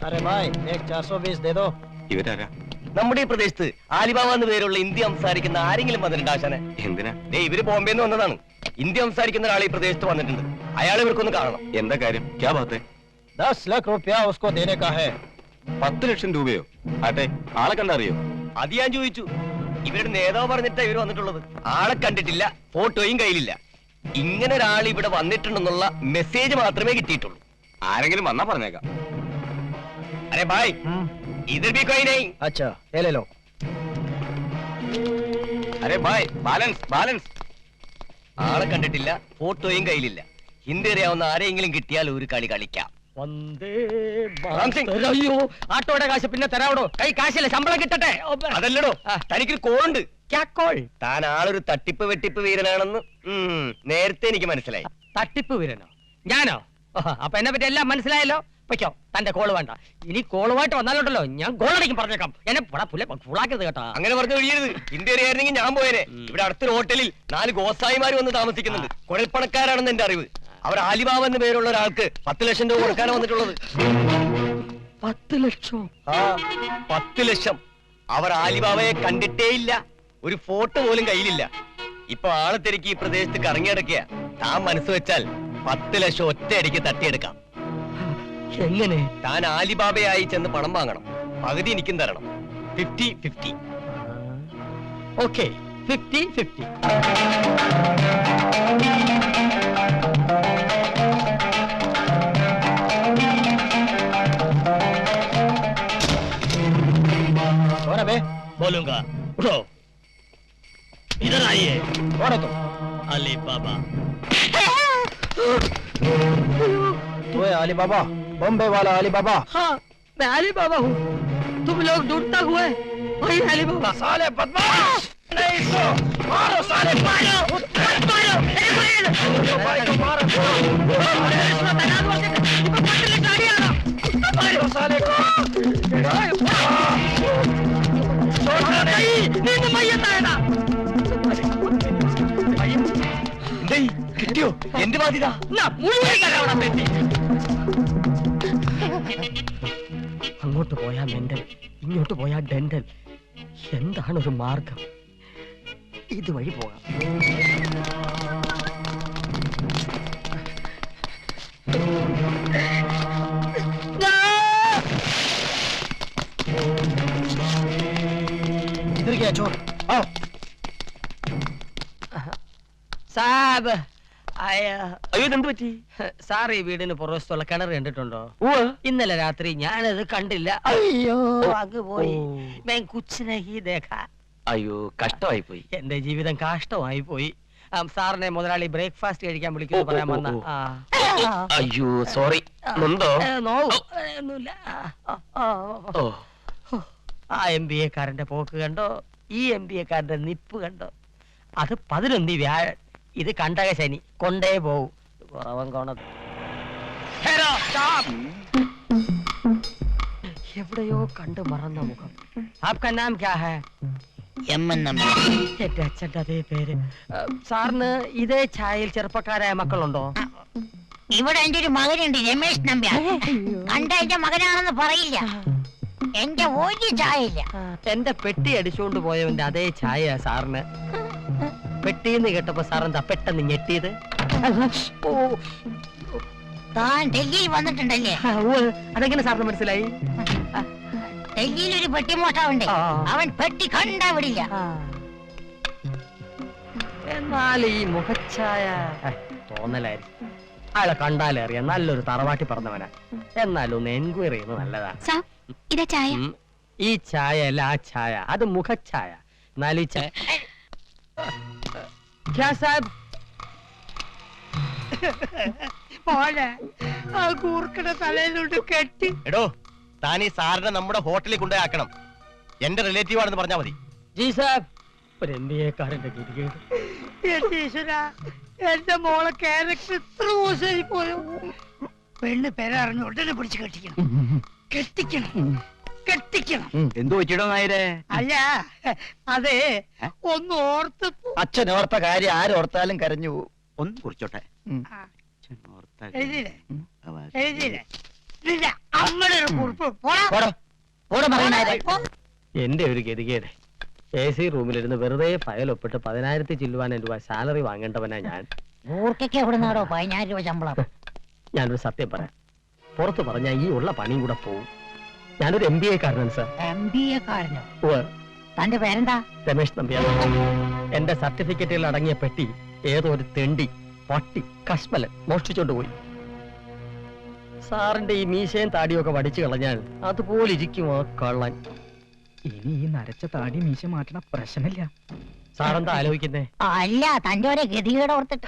अरे भाई एक 420 दे दो. ഇവരാരാ? നമ്മുടെ ഈ പ്രദേശത്ത് ആലിബാബ എന്ന് പേരുള്ള ഹിന്ദി സംസാരിക്കുന്ന ആരെങ്കിലും വന്നിട്ടുണ്ട് ആശാനെ? എന്തിനാ? ഇവര് ബോംബെന്ന് വന്നതാണ്. ഹിന്ദി സംസാരിക്കുന്ന ഒരാൾ ഈ പ്രദേശത്ത് വന്നിട്ടുണ്ട്. അയാൾ ഇവർക്കൊന്ന് കാണണം. എന്താ കാര്യം? ക്യാ ബാത്ത്? 10 लाख रुपया उसको देने का है. 10 ലക്ഷം രൂപയോ? ആട്ടെ, ആളെ കണ്ടറിയോ? അത് ഞാൻ ചോദിച്ചു. ഇവരുടെ നേതാവ് പറഞ്ഞിട്ടാ ഇവര് വന്നിട്ടുള്ളത്. ആളെ കണ്ടിട്ടില്ല, ഫോട്ടോയും കയ്യിലില്ല. ഇങ്ങനെ ഒരാൾ ഇവിടെ വന്നിട്ടുണ്ടെന്നുള്ള മെസ്സേജ് മാത്രമേ കിട്ടിയിട്ടുള്ളൂ. ആരെങ്കിലും വന്നാ പറഞ്ഞേക്കാം. അരെ ഭായ്, ഇधർ भी कोई नहीं. अच्छा ये ले लो. അരെ ഭായ്, ബാലൻസ്. ആളെ കണ്ടിട്ടില്ല, ഫോട്ടോയും കയ്യിലില്ല. ഹിന്ദി അറിയാവുന്ന ആരെങ്കിലും കിട്ടിയാൽ ഒരു കളി കളിക്കാം. അയ്യോ ആട്ടോയുടെ കാശ് പിന്നെ തരാവടോ. കൈ കാശില്ല, ശമ്പളം കിട്ടട്ടെ. അതല്ലടോ, തനിക്കൊരു കോളുണ്ട്. താൻ ആളൊരു തട്ടിപ്പ് വെട്ടിപ്പ് വീരനാണെന്ന് നേരത്തെ എനിക്ക് മനസ്സിലായി. തട്ടിപ്പ് വീരനോ? ഞാനോ? അപ്പൊ എന്നെ പറ്റി എല്ലാം മനസ്സിലായല്ലോ. പൊയ്ക്കോ, തന്റെ കോള് വേണ്ട. ഇനി കോളുമായിട്ട് വന്നാലുണ്ടല്ലോ ഞാൻ ഗോളടിക്കും, പറഞ്ഞേക്കാം. എന്നെ ഫുള്ളാക്കരുത് കേട്ടോ. അങ്ങനെ പറഞ്ഞു കഴിയരുത്. ഹിന്ദി അറിയായിരുന്നെങ്കിൽ ഞാൻ പോയേനെ. ഇവിടെ അടുത്തൊരു ഹോട്ടലിൽ 4 ഗോസായിമാര് വന്ന് താമസിക്കുന്നുണ്ട്. കുഴൽപ്പണക്കാരാണെന്ന് എന്റെ അറിവ്. അവർ ആലിബാബ എന്ന് പേരുള്ള ഒരാൾക്ക് 10 ലക്ഷം രൂപ കൊടുക്കാനാണ് വന്നിട്ടുള്ളത്. 10 ലക്ഷം? 10 ലക്ഷം. അവർ ആലിബാബയെ കണ്ടിട്ടേ ഇല്ല, ഒരു ഫോട്ടോ പോലും കയ്യിലില്ല. ഇപ്പൊ ആളെ തിരക്കി ഈ പ്രദേശത്ത് കറങ്ങിയടക്കിയ. താൻ മനസ്സ് വെച്ചാൽ 10 ലക്ഷം ഒറ്റയടിക്ക് തട്ടിയെടുക്കാം. എങ്ങനെ? താൻ ആലിബാബയായി ചെന്ന് പണം വാങ്ങണം. പകുതി എനിക്കും തരണം. 50-50. ഓക്കെ, 50-50. बोलूंगा. उठो, इधर आइए. कौन है तुम? अली बाबा. तू है अली बाबा? बॉम्बे वाला अली बाबा? हाँ, मैं अली बाबा हूँ. तुम लोग ढूंढता हुए वही अली बाबा. साले बदमाश! नहीं तो मारो साले, मारो! मारो! मारो साले को! കിട്ടിയോ? എന്റെ ബാധ്യത അങ്ങോട്ട് പോയാ മെന്റൽ, ഇങ്ങോട്ട് പോയാ ഡെന്റൽ. എന്താണ് ഒരു മാർഗം? ഇതുവഴി പോകാം. इधर क्या चोर? आओ. സാബ് അയ്യോ, എന്ത് പറ്റി? സാർ ഈ വീടിന് പുറത്തുള്ള കിണർ കണ്ടിട്ടുണ്ടോ? ഇന്നലെ രാത്രി ഞാനത് കണ്ടില്ല. അയ്യോ, അങ്ങ് പോയി. അയ്യോ, കഷ്ടമായി പോയി. എന്റെ ജീവിതം കാഷ്ടമായി പോയി. സാറിനെ മുതലാളി ബ്രേക്ക്ഫാസ്റ്റ് കഴിക്കാൻ വിളിക്കുന്നു പറയാൻ വന്ന. അയ്യോ, സോറി. നൊന്തോ? ഒന്നുമില്ല. ആ MBA കാരന്റെ പോക്ക് കണ്ടോ? ഈ MBA കാരന്റെ നിപ്പ് കണ്ടോ? അത് 11 വ്യാഴൻ. ഇത് കണ്ടക ശനി, കൊണ്ടേ പോവും. കുറവൻ കോണത് എവിടെയോ കണ്ടു മറന്ന മുഖം. ആപ്കാ നാം ക്യാ ഹൈ? എന്റെ അച്ഛന്റെ അതേ പേര്. സാറിന് ഇതേ ഛായയിൽ ചെറുപ്പക്കാരായ മക്കളുണ്ടോ? ഇവിടെ എന്റെ ഒരു മകനുണ്ട്, രമേശ് നമ്പ്യാർ. കണ്ട എന്റെ മകനാണെന്ന് പറയില്ല. എന്റെ ഒരു ചായയില്ല. എന്റെ പെട്ടി അടിച്ചുകൊണ്ട് പോയവന്റെ അതേ ഛായ സാറിന്. പെട്ടിന്ന് കേട്ടപ്പോ സാറെന്താ പെട്ടെന്ന് ഞെട്ടിയത്? താൻ ഡൽഹിയിൽ വന്നിട്ടുണ്ടല്ലേ? അതെങ്ങനെ സാറിന് മനസ്സിലായി? ഡൽഹിയിൽ ഒരു പെട്ടിമോട്ടാവുണ്ട്. അവൻ പെട്ടി കണ്ടാ വിടില്ല. എന്നാൽ ഈ മുഖച്ഛായ തോന്നലായിരിക്കും. അയാളെ കണ്ടാലേ അറിയാം നല്ലൊരു തറവാട്ടി പറഞ്ഞവനാ. എന്നാലും ഒന്ന് എൻക്വയറി ചെയ്യുന്നത് നല്ലതാണ്. ഈ ഛായ അല്ല, ആ ഛായ, അത് മുഖച്ഛായ. എന്നാൽ ഈ ഛായ തലയിലോട്ട് കെട്ടി. എടോ, താൻ ഈ സാറിനെ നമ്മുടെ ഹോട്ടലിൽ കൊണ്ടുപോയാക്കണം. എന്റെ റിലേറ്റീവ് ആണെന്ന് പറഞ്ഞാൽ മതി. ജി സാബ്, ഒരു MBA കാരന്റെ ഗതികേട്. എന്റെ മോളെ ക്യാരക്ടർ ഇത്ര മോശമായി പോയോ? പെണ്ണ് പേരറിഞ്ഞ് ഉടനെ പിടിച്ച് കെട്ടിക്കണം. എന്തോ വെച്ചിടോ നായരെ? അല്ല, അതെ, ഒന്ന് ഓർത്ത്. അച്ഛൻ ഓർത്ത കാര്യം ആരോർത്താലും കരഞ്ഞു. ഒന്ന് കുറിച്ചോട്ടെ. എഴുതിയില്ലേ? അങ്ങനെ ഒരു കുറിപ്പ് പോടാ. പോടോ പോടോ പറയുന്നേ എന്റെ ഒരു ഗതികേട്. AC റൂമിലിരുന്ന് വെറുതെ ഫയൽ ഒപ്പിട്ട് 10,000 ചില്ലുവാനം രൂപ സാലറി വാങ്ങേണ്ടവനാ ഞാൻ. ഊർക്കൊക്കെ എവിടെ നിന്നാടോ 10,000 രൂപ ശമ്പളം? ഞാനൊരു സത്യം പറയാം, പുറത്തു പറഞ്ഞാൽ ഈ ഉള്ള പണിയും കൂടെ പോവും. ഞാനൊരു MBA കാരനാണ് സാർ. MBA കാരനോ? ഉവ്വ്. തന്റെ പേരെന്താ? രമേശ് നമ്പ്യാർ. എന്റെ സർട്ടിഫിക്കറ്റുകൾ അടങ്ങിയ പെട്ടി ഏതോ ഒരു തെണ്ടി പട്ടി കശ്മലൻ മോഷ്ടിച്ചോണ്ട് പോയി. സാറിന്റെ ഈ മീശയും താടിയും ഒക്കെ വടിച്ചു കളഞ്ഞാൽ അതുപോലെ ഇരിക്കും ആ കള്ളൻ. ഇനി ഈ നരച്ച താടി മീശ മാറ്റണ പ്രശ്നമില്ല. സാറെന്താ ആലോചിക്കുന്നേ? അല്ല, തന്റെ ഒരേ ഗതികേട് ഓർത്തിട്ട്.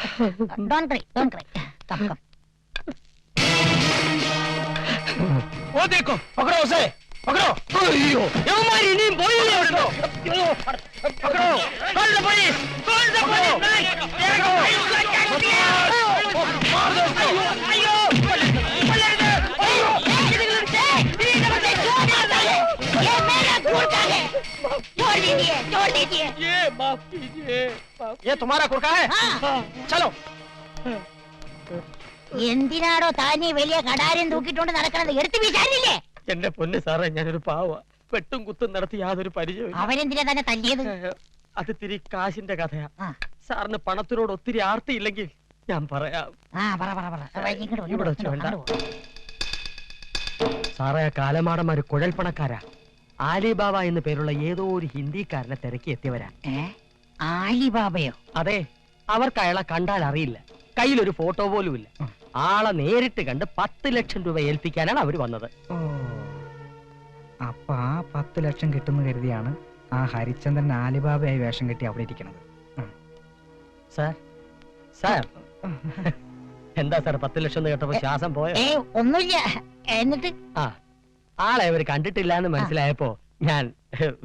Don't cry, don't cry. Come, come. ഓ ദേക്കോ പകടോ ഉസേ പകടോ. അയ്യോ, യവന്മാര് ഇനിയും പോയില്ലേ ഉണ്ടോ? പകടോ call the police call the police. മാർ ദോ ഉസ്കോ. അയ്യോ കൊല്ലരുത്. അയ്യോ ये मेरा गुर्गा है. छोड़ दीजिए, छोड़ दीजिए. ये माफ कीजिए. ये तुम्हारा कुर्का है? हाँ. चलो. എന്തിനാടോ താനീ വലിയ കടാരം തൂക്കിട്ടോണ്ട് നടക്കണത്? എടുത്ത് വിചാരില്ലേ? എന്റെ പൊന്ന് സാറേ, ഞാനൊരു പാവ. വെട്ടും കുത്തും നടത്തി യാതൊരു പരിചയവും. അവരെന്തിനാ തന്നെ തല്ലിയത്? അത് തിരി കാശിന്റെ കഥയാ. ആ. സാറിന് പണത്തിനോട് ഒത്തിരി ആർത്തിയില്ലെങ്കിൽ ഞാൻ പറയാം. ആ, പറ പറ പറ. ഇങ്ങോട്ട് വാ, ഇവിടെ വെച്ച് ഇങ്ങോട്ട് വേണ്ട. വാ. സാറേ, ആ കാലമാടന്മാര് കുഴൽപ്പണക്കാരാ. ആലിബാബ എന്ന് പേരുള്ള ഏതോ ഒരു ഹിന്ദിക്കാരനെ തിരക്കി എത്തിയവരാ. ആലിബാബയോ? അതെ, അവർക്ക് അയാളെ കണ്ടാൽ അറിയില്ല, കയ്യിലൊരു ഫോട്ടോ പോലും ഇല്ല. ആളെ നേരിട്ട് കണ്ട് 10 ലക്ഷം രൂപ ഏൽപ്പിക്കാനാണ് അവര് വന്നത്. ഓ, അപ്പൊ ആ 10 ലക്ഷം കിട്ടുന്ന കരുതിയാണ് ആ ഹരിചന്ദ്രൻ ആലിബാബയായി വേഷം കെട്ടി അവിടെ ഇരിക്കണത്. സാർ, സാർ എന്താ സാർ 10 ലക്ഷം എന്ന് കേട്ടപ്പോ ശ്വാസം പോയോ? ഒന്നുമില്ല. എന്നിട്ട് ആ, ആളെ അവര് കണ്ടിട്ടില്ല എന്ന് മനസ്സിലായപ്പോ ഞാൻ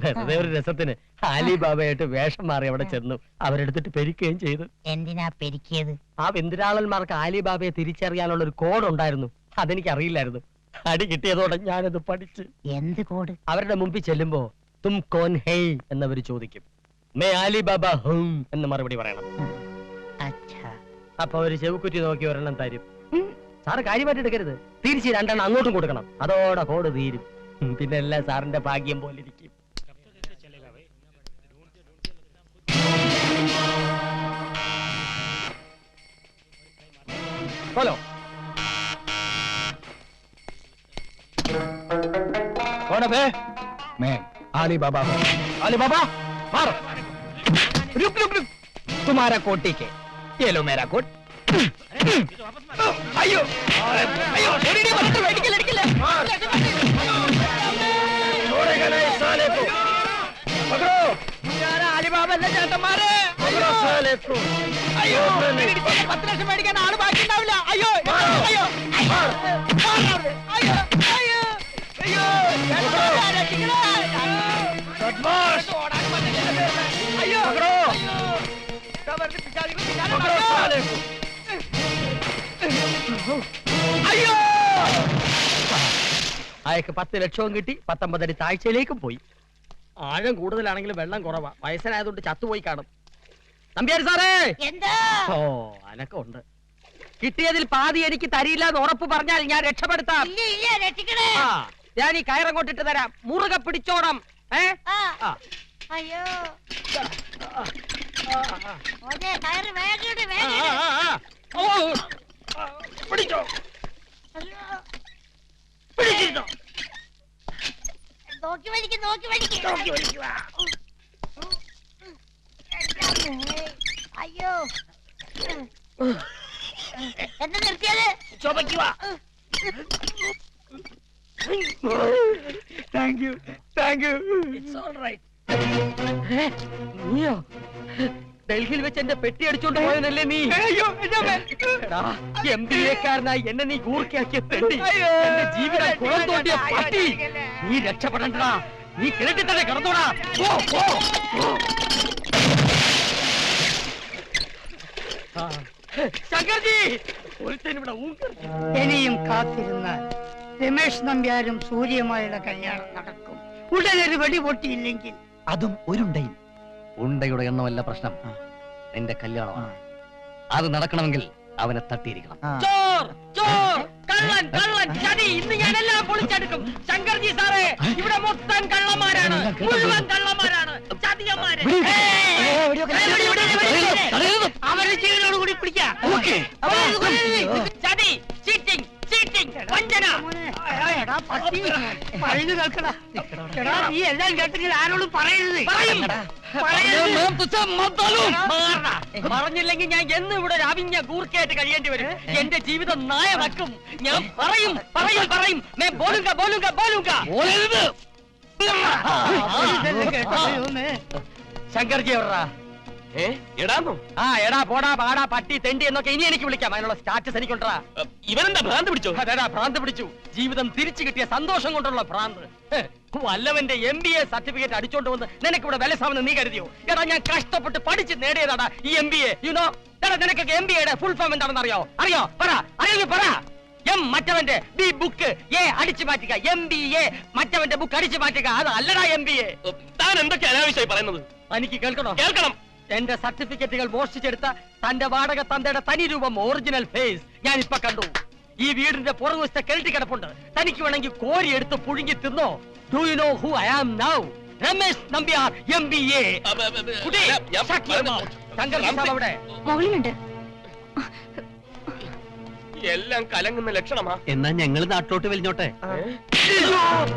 വെറുതെ ഒരു രസത്തിന് ആലിബാബയായിട്ട് വേഷം മാറി അവിടെ ചെന്നു. അവരെടുത്തിട്ട് പെരിക്കുകയും ചെയ്തു. എന്തിനാ പെരുക്കിയത്? ആ വെന്തിരാളന്മാർക്ക് ആലിബാബയെ തിരിച്ചറിയാനുള്ള ഒരു കോഡ് ഉണ്ടായിരുന്നു. അതെനിക്ക് അറിയില്ലായിരുന്നു. അടി കിട്ടിയതോടെ ഞാനത് പഠിച്ച്. എന്ത് കോഡ്? അവരുടെ മുമ്പിൽ ചെല്ലുമ്പോ തും കോൻ ഹേയ് എന്നവര് ചോദിക്കും. മേ ആലിബാബ ഹും എന്ന് മറുപടി പറയണം. അച്ഛാ. അപ്പൊ അവര് ചെവുക്കുറ്റി നോക്കി ഒരെണ്ണം തരും. സാറ് കാര്യമായിട്ട് എടുക്കരുത്, തിരിച്ച് 2 എണ്ണം അങ്ങോട്ടും കൊടുക്കണം. അതോടെ കോഡ് തീരും. പിന്നെ എല്ലാം സാറിന്റെ ഭാഗ്യം പോലെ ഇരിക്കും. बोलो कौन है बे? मैं आली बाबा हूँ. अली बाबा मारो. रुक रुक रुक. तुम्हारा कोट ठीक है, ये लो मेरा कोट. अयो अयो छोड़ेगा नहीं साले को. पकड़ो यार, अली बाबा ने जाता मारे. पकड़ो साले को. अयो 10 ലക്ഷം മേടിക്കാൻ ആള് ബാക്കി ഉണ്ടാവില്ല. അയ്യോ അയ്യോ അയ്യോ അയ്യോ അയ്യോ बदमाश. अयो पकड़ो पकड़ो साले को. അയ്യോ അയാൾക്ക് 10 ലക്ഷവും കിട്ടി, 19 അടി താഴ്ചയിലേക്കും പോയി. ആഴം കൂടുതലാണെങ്കിലും വെള്ളം കുറവാ. വയസ്സനായതുകൊണ്ട് ചത്തുപോയി കാണും. നമ്പ്യാർ സാറേ, എന്താ? ഓ അനക്കമുണ്ട്. കിട്ടിയതിൽ പാതി എനിക്ക് തരില്ല എന്ന് ഉറപ്പ് പറഞ്ഞാൽ ഞാൻ രക്ഷപ്പെടുത്താം. ഇല്ല ഇല്ല, രക്ഷിക്കണേ. ആ, ഞാൻ ഈ കയറങ്ങോട്ടിട്ട് തരാം. മുറുകെ പിടിച്ചോണം. ആ. ആ. അയ്യോ ഓനെ കയറ് വേഗം ഇട്, ആ, വേഗം ആ, ഇട്. ആ, ആ. ഓ, ആ, പിടിച്ചോ അയ്യോ. പിടിച്ചിരുന്നോ. നോക്കി വലിക്ക്, നോക്കി വലിക്ക്. അയ്യോ, എന്താ നിർത്തിയത്? ചുമക്കുക. Thank you thank you. It's all right. നീയോ ഡൽഹിയിൽ വെച്ച് എന്റെ പെട്ടി അടിച്ചോണ്ട് പോയതല്ലേ നീ? അയ്യോ എടാ, MBA കാരനായി എന്നെ നീ ഗൂർക്കയാക്കിയ തെണ്ടി, എന്റെ ജീവിതം കുളം തോണ്ടിയ പട്ടി, നീ രക്ഷപ്പെടണ്ടാ. നീ കിണറ്റിൽ തന്നെ കിടന്നോടാ. പോ, പോ, പോ. ആ, ശങ്കർജി, ഒരുത്തൻ ഇവിടെ ഊങ്കർജി. ഇനിയും കാത്തിരുന്നാൽ രമേശ് നമ്പ്യാരും സൂര്യയുമായുള്ള കല്യാണം നടക്കും. ഉടനൊരു വെടി പൊട്ടിയില്ലെങ്കിൽ അതും ഒരുണ്ടയിൽ. ഉണ്ടയുടെ എണ്ണമല്ല പ്രശ്നം, നിന്റെ കല്യാണമാണ്. അത് നടക്കണമെങ്കിൽ അവനെ തട്ടിയിരിക്കണം. ചോർ, ചോർ, കള്ളൻ കള്ളൻ ചതി ഇന്ന് ഞാനെല്ലാം പൊളിച്ചെടുക്കും. ശങ്കർജി സാറേ, ഇവിടെ മൊത്തം കള്ളന്മാരാണ്, മുഴുവൻ കള്ളന്മാരാണ്, ചതിയന്മാര്. അവരുടെ ജീവനോട് കൂടി പിടിക്കാം. ചതി, ചീറ്റിംഗ്, ചീറ്റിംഗ്, വഞ്ചന. എടാ പട്ടി, പറയുന്നത് കേൾക്കടാ. എടാ നീ എല്ലാം കേട്ടെങ്കിൽ ആരോടും പറയരുത്. പറഞ്ഞില്ലെങ്കിൽ ഞാൻ എന്നും ഇവിടെ ഒരു അവിഞ്ഞ ഗൂർക്കയായിട്ട് കഴിയേണ്ടി വരും. എന്റെ ജീവിതം നായമാക്കും. ഞാൻ പറയും പറയും പറയും. മേ ബോലുങ്ക ബോലുങ്ക ബോലുങ്ക. ശങ്കർജി എവിടാ? എടാന്നോ? ആ എടാ പോടാ പാടാ പട്ടി തെണ്ടി എന്നൊക്കെ ഇനി എനിക്ക് വിളിക്കാം. അതിനുള്ള സ്റ്റാറ്റസ് എനിക്കുണ്ടാ. ഇവനെന്താ ഭ്രാന്ത് പിടിച്ചോ? അതെടാ ഭ്രാന്ത് പിടിച്ചു. ജീവിതം തിരിച്ചു കിട്ടിയ സന്തോഷം കൊണ്ടുള്ള ഭ്രാന്ത്. വല്ലവന്റെ MBA സർട്ടിഫിക്കറ്റ് അടിച്ചോണ്ട് വന്ന് നിനക്ക് ഇവിടെ വിലസാമെന്ന് നീ കരുതിയോ? എടാ ഞാൻ കഷ്ടപ്പെട്ട് പഠിച്ച് നേടിയതാടാ ഈ MBA. യുനോ എടാ നിനക്കൊക്കെ MBAയുടെ ഫുൾ ഫോം എന്താണെന്ന് അറിയോ? അറിയോ? പറ. അറിയോ? പറ. M മറ്റവന്റെ B ബുക്ക്, A അടിച്ചു മാറ്റുക. MBA മറ്റവന്റെ ബുക്ക് അടിച്ചു മാറ്റുക. അത് അല്ലടാ MBA. താൻ എന്തൊക്കെ അനാവശ്യമായി പറയുന്നത്? എനിക്ക് കേൾക്കണോ? കേൾക്കണം. എന്റെ സർട്ടിഫിക്കറ്റുകൾ മോഷ്ടിച്ചെടുത്ത തന്റെ വാടക തന്തയുടെ തനി രൂപം ഒറിജിനൽ ഫേസ് ഞാൻ ഇപ്പൊ കണ്ടു. ഈ വീടിന്റെ പുറകുവശത്തെ കെൽട്ടി കിടപ്പുണ്ട്. തനിക്ക് വേണമെങ്കിൽ കോരി എടുത്ത് പുഴുങ്ങി തിന്നോ. Do you know who I am now? Ramesh Nambiar MBA. അവിടെ മുകളിലുണ്ട്. എല്ലാം കലങ്ങുന്ന ലക്ഷണമാ. എന്നാ ഞങ്ങൾ നാട്ടിലോട്ട് വലിഞ്ഞോട്ടെ.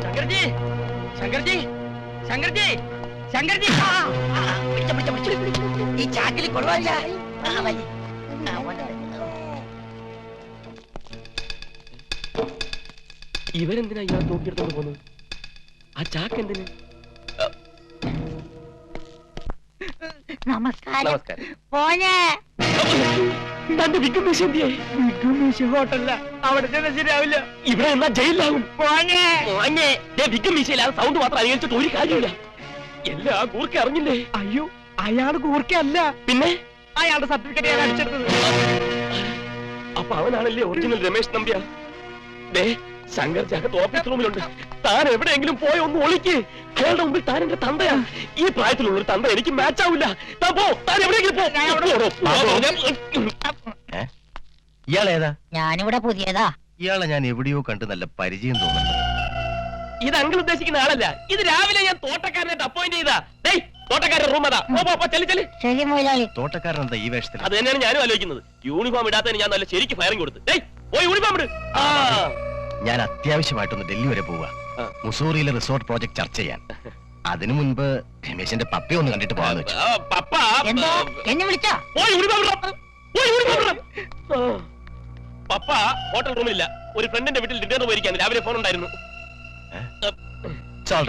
ശങ്കർജി, ശങ്കർജി, ശങ്കർജി, ശങ്കർജി. ഈ ചാക്കിൽ കൊള്ളുവല്ല. ഇവരെന്തിനാ ഇയാൾ തൂക്കിയെടുത്തോണ്ട് പോകുന്നത്? ആ ചാക്ക് എന്തിന്? നമസ്കാരം നമസ്കാരം. പോനെ. തന്റെ വിഘ്നേശ് എന്തിയെ? ഹോട്ടലില്ല, അവിടെ ചെന്ന ശരിയാവില്ല. ഇവിടെ എന്നാ ജയിലിലാവും. പോനെ. വിഘ്നേശയിലാ സൗണ്ട് മാത്രം അനുകരിച്ചിട്ട് ഒരു കാര്യമില്ല. എല്ലാ ആ ഗൂർക്ക അറിഞ്ഞില്ലേ? അയ്യോ അയാൾ കൂർക്കല്ല, പിന്നെ അയാളുടെ സർട്ടിഫിക്കറ്റ് ഞാൻ അടിച്ചെടുത്തത്. അപ്പൊ അവനാണല്ലേ ഒറിജിനൽ രമേശ് നമ്പ്യാർ. ദേ ശങ്കർ ജഗത്ത് ഓഫീസ് റൂമിലുണ്ട്. താൻ എവിടെയെങ്കിലും പോയി ഒന്ന് ഒളിക്ക്. അയാളുടെ മുമ്പിൽ താൻ എന്റെ തന്തയാ. ഈ പ്രായത്തിലുള്ള ഒരു തന്ത എനിക്ക് മാച്ച് ആവില്ല. താൻ പോ, താൻ എവിടെയെങ്കിലും പോ. ഇയാളേതാ? ഞാനിവിടെ പുതിയതാ. ഇയാളെ ഞാൻ എവിടെയോ കണ്ട് നല്ല പരിചയം തോന്നുന്നു. ഇത് അങ്കിൾ ഉദ്ദേശിക്കുന്ന ആളല്ല. ഇത് രാവിലെ ഞാൻ തോട്ടക്കാരനായിട്ട് അപ്പോയിന്റ് ചെയ്താ. ഡേയ് തോട്ടക്കാരുടെ റൂം അതാ. ചെല്ലു ചെല്ലു. ശരി മുതലാളി. തോട്ടക്കാരൻ എന്താ ഈ വേഷത്തിൽ? അത് തന്നെയാണ് ഞാനും ആലോചിക്കുന്നത്. യൂണിഫോം ഇടാത്തതിന് ഞാൻ നല്ല ശരിക്ക് ഫയറിംഗ് കൊടുത്തു. ഡേയ് പോയി യൂണിഫോം ഇട്. ഞാൻ അത്യാവശ്യമായിട്ടൊന്ന് ഡൽഹി വരെ പോവാ. മുസൂറിയിലെ റിസോർട്ട് പ്രോജക്ട് ചർച്ച ചെയ്യാൻ. അതിനു മുൻപ് രമേശിന്റെ പപ്പയെ ഒന്ന് കണ്ടിട്ട് പോകാന്ന് വെച്ചു. പപ്പ എന്തോ എന്നെ വിളിച്ചാ? പോയി യൂണിഫോം ഇടാം. പോയി യൂണിഫോം ഇടാം. പപ്പ ഹോട്ടൽ റൂമിലില്ല. ഒരു ഫ്രണ്ടിന്റെ വീട്ടിൽ ഡിന്നർ പോയിരിക്കാന്ന് രാവിലെ ഫോൺ ഉണ്ടായിരുന്നു.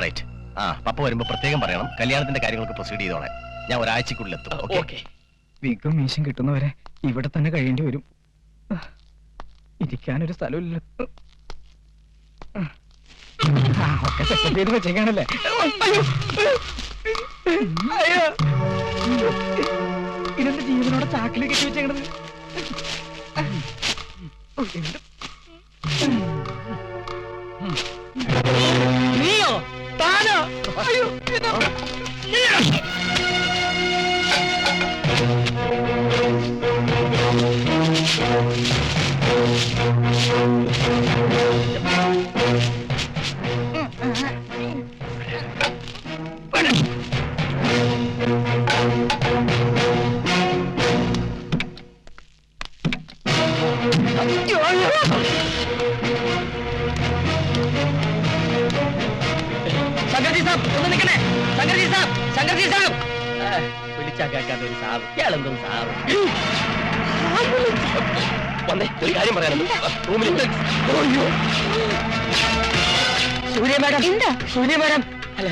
റൈറ്റ്. ആ പപ്പ വരുമ്പോ പ്രത്യേകം പറയണം. കല്യാണത്തിന്റെ കാര്യങ്ങൾക്ക് പ്രൊസീഡ് ചെയ്തോളാം. ഞാൻ ഒരാഴ്ചക്കുള്ളിൽ എത്തും. ഓക്കെ. വിഗം മീശം കിട്ടുന്നവരെ ഇവിടെ തന്നെ കഴിയേണ്ടി വരും. ഇരിക്കാനൊരു സ്ഥലമില്ല. ഒക്കെ സെറ്റ് ചെയ്ത് വെച്ചേക്കാണല്ലേ. ഇതെന്താ ജീവനോടെ ചാക്കിൽ കെട്ടി വെച്ചേക്കണത്? നീയോ താനോ? അയ്യോ ശങ്കർജി സാബ് ഒന്ന് നിൽക്കണേ. ശങ്കർജി സാബ്, ശങ്കർജി സാബ്. വിളിച്ചാ കേൾക്കാത്ത ഒരു സാബ്. ഇയാളെന്തൊരു സാബ്. വന്നേ, ഒരു കാര്യം പറയാനുണ്ട്. റൂമിൽ സൂര്യ മാഡം. എന്താ? സൂര്യ മാഡം അല്ല,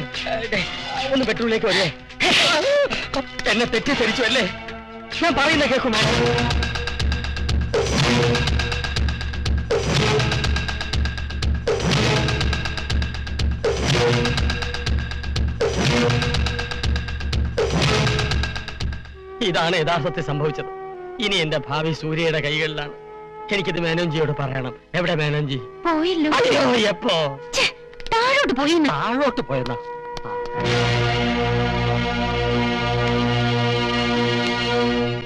ഒന്ന് ബെഡ്റൂമിലേക്ക് വരേ. എന്നെ തെറ്റിദ്ധരിച്ചു അല്ലേ? ഞാൻ പറയുന്ന കേൾക്കും മാഡം. ഇതാണ് യഥാർത്ഥത്തിൽ സംഭവിച്ചത്. ഇനി എന്റെ ഭാവി സൂര്യയുടെ കൈകളിലാണ്. എനിക്കിത് മേനോൻജിയോട് പറയണം. എവിടെ മേനോൻജി? പോയല്ലോ. അയ്യോ എപ്പോ? താഴോട്ട് പോയി. താഴോട്ട് പോയെന്നാ?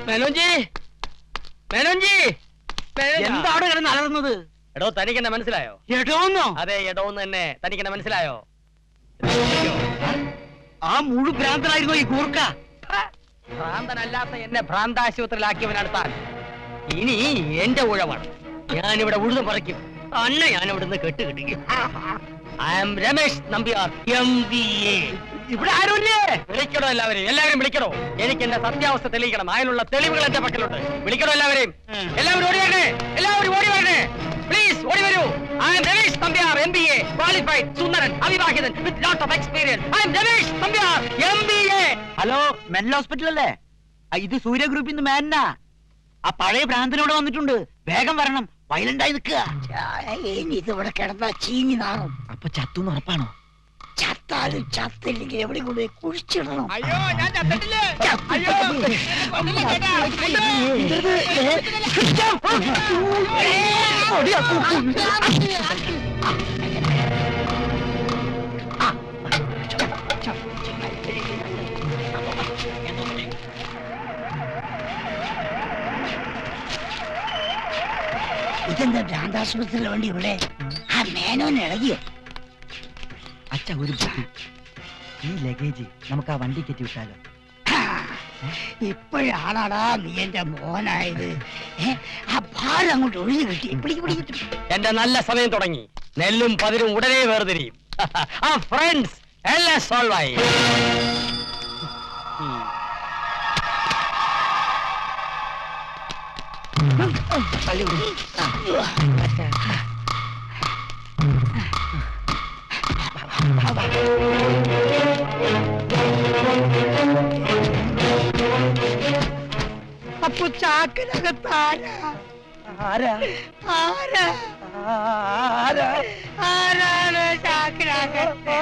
മേനോൻജി, മേനോൻജി, എന്താണ് കിടന്ന് അലറുന്നത്? എടോ തനിക്ക് എന്നെ മനസ്സിലായോ? എടോന്നോ? അതെ എടോന്ന് തന്നെ. തനിക്ക് എന്നെ മനസ്സിലായോ? ആ മുഴു ഭ്രാന്തനായിരുന്നു ഈ ഗൂർക്ക. ഭ്രാന്തനല്ലാത്ത എന്നെ ഭ്രാന്താശുപത്രിയിലാക്കിയവനാണ് താൻ. ഇനി എന്റെ ഊഴമാണ്. ഞാനിവിടെ ഉഴുതു പറിക്കും. അന്നെ ഞാൻ ഇവിടുന്ന് കെട്ടുകിട്ടിക്കും. I am Ramesh Nambiar MBA. ഇവിടെ ആരുമില്ലേ? വിളിക്കണോ എല്ലാവരെയും വിളിക്കണോ? എനിക്ക് എന്റെ സത്യാവസ്ഥ തെളിയിക്കണം. അതിനുള്ള തെളിവുകൾ എന്റെ പക്കലുണ്ട്. വിളിക്കണോ എല്ലാവരെയും? എല്ലാവരും ഓടി വരണേ. പ്ലീസ് ഓടി വരൂ. I am Ramesh Nambiar MBA, qualified, സുന്ദരൻ, അവിവാഹിതൻ, with lot of experience. I am Ramesh Nambiar MBA. Hello, mental hospital അല്ലേ? ഇത് സൂര്യ ഗ്രൂപ്പിൽ നിന്ന് മാനാ. ആ പഴയ ഭ്രാന്തനോട് വന്നിട്ടുണ്ട്. വേഗം വരണം, വയലന്റ് ആയി നിൽക്കുക. ഇതിവിടെ കിടന്നാ ചീഞ്ഞി നാറും. അപ്പൊ ചത്തു ഉറപ്പാണോ? ചത്താലും ചത്തില്ലെങ്കിൽ എവിടെ കൊണ്ട് കുഴിച്ചിടണം. അയ്യോ, ഞാൻ ചത്തിട്ടില്ലേ? അയ്യോ, ഇതെന്താ ഭ്രാന്താശുപത്രിയിൽ വേണ്ടി ഇവിടെ? ആ മേനോൻ ഇളകിയോ? അച്ഛ ഒരു ബുദ്ധി. ഈ ലഗേജ് നമുക്ക് ആ വണ്ടി കയറ്റി വിട്ടാലോ? ഇപ്പോഴാണാടാ നീ എന്റെ മോനായത്. ആ ഭാരം അങ്ങോട്ട് ഒഴിഞ്ഞു കിട്ടി. എന്റെ നല്ല സമയം തുടങ്ങി. നെല്ലും പതിരും ഉടനെ വേർതിരിയും. ആ ഫ്രണ്ട്സ് എല്ലാം സോൾവ് ആയി. അപ്പൊ ചാക്കിനകത്താരാ? ആരാണ് ചാക്കിനകത്ത്?